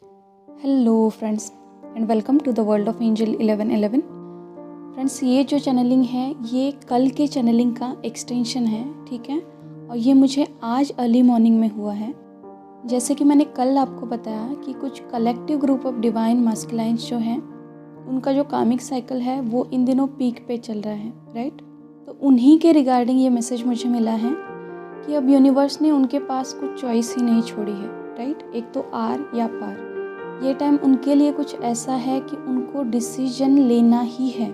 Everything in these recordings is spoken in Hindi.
Hello friends and welcome to the world of angel 1111। Friends, ये जो चैनलिंग है ये कल के चैनलिंग का एक्सटेंशन है, ठीक है। और ये मुझे आज अर्ली मॉर्निंग में हुआ है। जैसे कि मैंने कल आपको बताया कि कुछ कलेक्टिव ग्रुप ऑफ डिवाइन मास्कुलाइंस जो हैं उनका जो कामिक साइकिल है वो इन दिनों पीक पे चल रहा है, राइट। तो उन्हीं के रिगार्डिंग ये मैसेज मुझे मिला है कि अब यूनिवर्स ने उनके पास कुछ चॉइस ही नहीं छोड़ी है, राइट। एक तो आर या पार। ये टाइम उनके लिए कुछ ऐसा है कि उनको डिसीजन लेना ही है।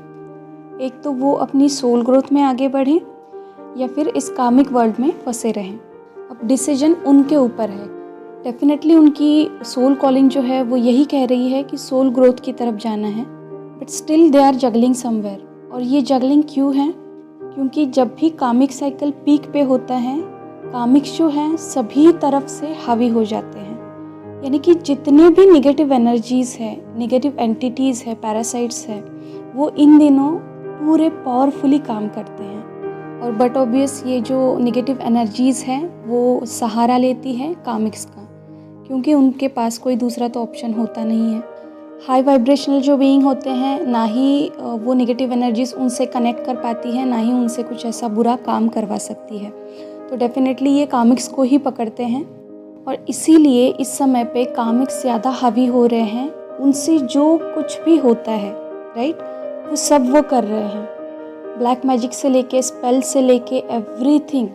एक तो वो अपनी सोल ग्रोथ में आगे बढ़ें या फिर इस कामिक वर्ल्ड में फंसे रहें। अब डिसीजन उनके ऊपर है। डेफिनेटली उनकी सोल कॉलिंग जो है वो यही कह रही है कि सोल ग्रोथ की तरफ जाना है, but still they are juggling somewhere. और ये जगलिंग क्यों है? क्योंकि जब भी कामिक साइकिल पीक पे होता है, कामिक्स जो हैं सभी तरफ से हावी हो जाते हैं। यानी कि जितने भी नेगेटिव एनर्जीज़ है, नेगेटिव एंटिटीज़ है, पैरासाइट्स है, वो इन दिनों पूरे पावरफुली काम करते हैं। और बट ऑब्वियस ये जो नेगेटिव एनर्जीज़ है वो सहारा लेती है कामिक्स का, क्योंकि उनके पास कोई दूसरा तो ऑप्शन होता नहीं है। हाई वाइब्रेशनल जो बीइंग होते हैं, ना ही वो नेगेटिव एनर्जीज़ उनसे कनेक्ट कर पाती है, ना ही उनसे कुछ ऐसा बुरा काम करवा सकती है। तो डेफिनेटली ये कामिक्स को ही पकड़ते हैं। और इसीलिए इस समय पे कामिक्स ज़्यादा हावी हो रहे हैं। उनसे जो कुछ भी होता है, राइट, वो सब वो कर रहे हैं। ब्लैक मैजिक से लेके स्पेल से लेके एवरीथिंग,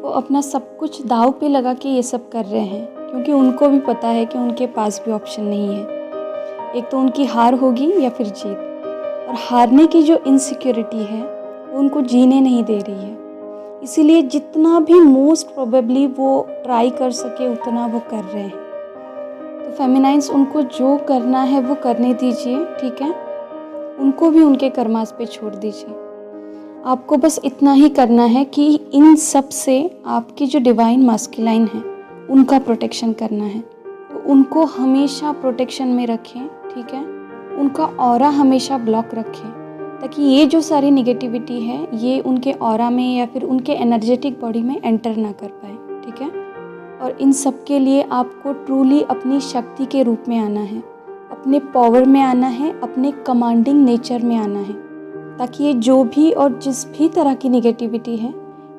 वो अपना सब कुछ दाव पे लगा के ये सब कर रहे हैं, क्योंकि उनको भी पता है कि उनके पास भी ऑप्शन नहीं है। एक तो उनकी हार होगी या फिर जीत। और हारने की जो इनसिक्योरिटी है वो उनको जीने नहीं दे रही है। इसीलिए जितना भी मोस्ट प्रोबेबली वो ट्राई कर सके उतना वो कर रहे हैं। तो फेमिनाइंस, उनको जो करना है वो करने दीजिए, ठीक है। उनको भी उनके कर्मास पे छोड़ दीजिए। आपको बस इतना ही करना है कि इन सब से आपकी जो डिवाइन मास्कुलाइन है उनका प्रोटेक्शन करना है। तो उनको हमेशा प्रोटेक्शन में रखें, ठीक है। उनका ऑरा हमेशा ब्लॉक रखें, ताकि ये जो सारी निगेटिविटी है ये उनके ऑरा में या फिर उनके एनर्जेटिक बॉडी में एंटर ना कर पाए, ठीक है। और इन सब के लिए आपको ट्रूली अपनी शक्ति के रूप में आना है, अपने पावर में आना है, अपने कमांडिंग नेचर में आना है, ताकि ये जो भी और जिस भी तरह की निगेटिविटी है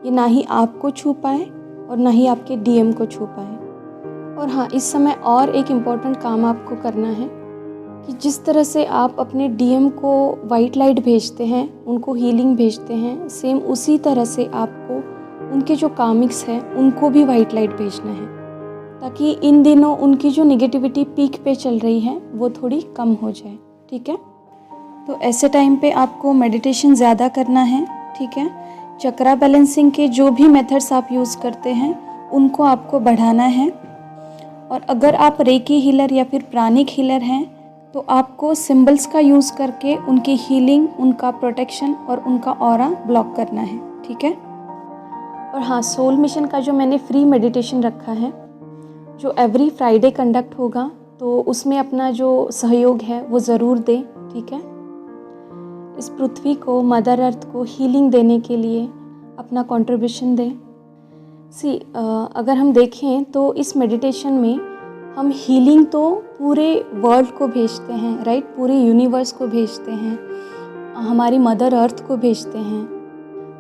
ये ना ही आपको छू पाए और ना ही आपके डीएम को छू पाए। और हाँ, इस समय और एक इम्पॉर्टेंट काम आपको करना है कि जिस तरह से आप अपने डीएम को वाइट लाइट भेजते हैं, उनको हीलिंग भेजते हैं, सेम उसी तरह से आपको उनके जो कामिक्स हैं उनको भी वाइट लाइट भेजना है, ताकि इन दिनों उनकी जो नेगेटिविटी पीक पे चल रही है वो थोड़ी कम हो जाए, ठीक है। तो ऐसे टाइम पे आपको मेडिटेशन ज़्यादा करना है, ठीक है। चक्रा बैलेंसिंग के जो भी मेथड्स आप यूज़ करते हैं उनको आपको बढ़ाना है। और अगर आप रेकी हीलर या फिर प्राणिक हीलर हैं तो आपको सिंबल्स का यूज़ करके उनकी हीलिंग, उनका प्रोटेक्शन और उनका ऑरा ब्लॉक करना है, ठीक है। और हाँ, सोल मिशन का जो मैंने फ्री मेडिटेशन रखा है जो एवरी फ्राइडे कंडक्ट होगा, तो उसमें अपना जो सहयोग है वो ज़रूर दें, ठीक है। इस पृथ्वी को, मदर अर्थ को हीलिंग देने के लिए अपना कंट्रीब्यूशन दें। अगर हम देखें तो इस मेडिटेशन में हम हीलिंग तो पूरे वर्ल्ड को भेजते हैं, राइट, पूरे यूनिवर्स को भेजते हैं, हमारी मदर अर्थ को भेजते हैं,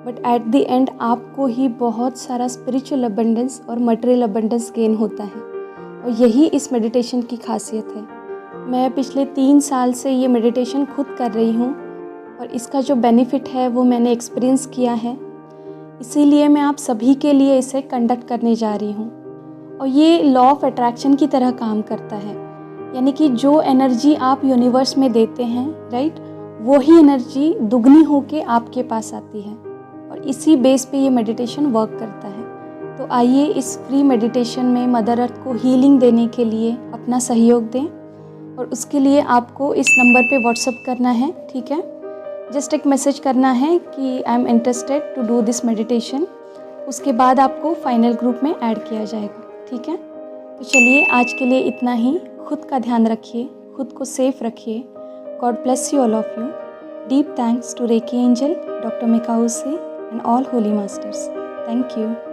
बट एट द एंड आपको ही बहुत सारा स्पिरिचुअल अबंडेंस और मटेरियल अबंडेंस गेन होता है। और यही इस मेडिटेशन की खासियत है। मैं पिछले 3 साल से ये मेडिटेशन खुद कर रही हूँ और इसका जो बेनिफिट है वो मैंने एक्सपीरियंस किया है। इसीलिए मैं आप सभी के लिए इसे कंडक्ट करने जा रही हूँ। और ये लॉ ऑफ अट्रैक्शन की तरह काम करता है, यानी कि जो एनर्जी आप यूनिवर्स में देते हैं, राइट, वो ही एनर्जी दुगनी होके आपके पास आती है। और इसी बेस पे ये मेडिटेशन वर्क करता है। तो आइए इस फ्री मेडिटेशन में मदर अर्थ को हीलिंग देने के लिए अपना सहयोग दें। और उसके लिए आपको इस नंबर पे व्हाट्सअप करना है, ठीक है। जस्ट एक मैसेज करना है कि I am interested to do this meditation. उसके बाद आपको फाइनल ग्रुप में ऐड किया जाएगा, ठीक है। तो चलिए आज के लिए इतना ही। खुद का ध्यान रखिए, खुद को सेफ रखिए। God bless you all of you. Deep thanks to reiki angel, doctor Mikao से and all holy masters. Thank you.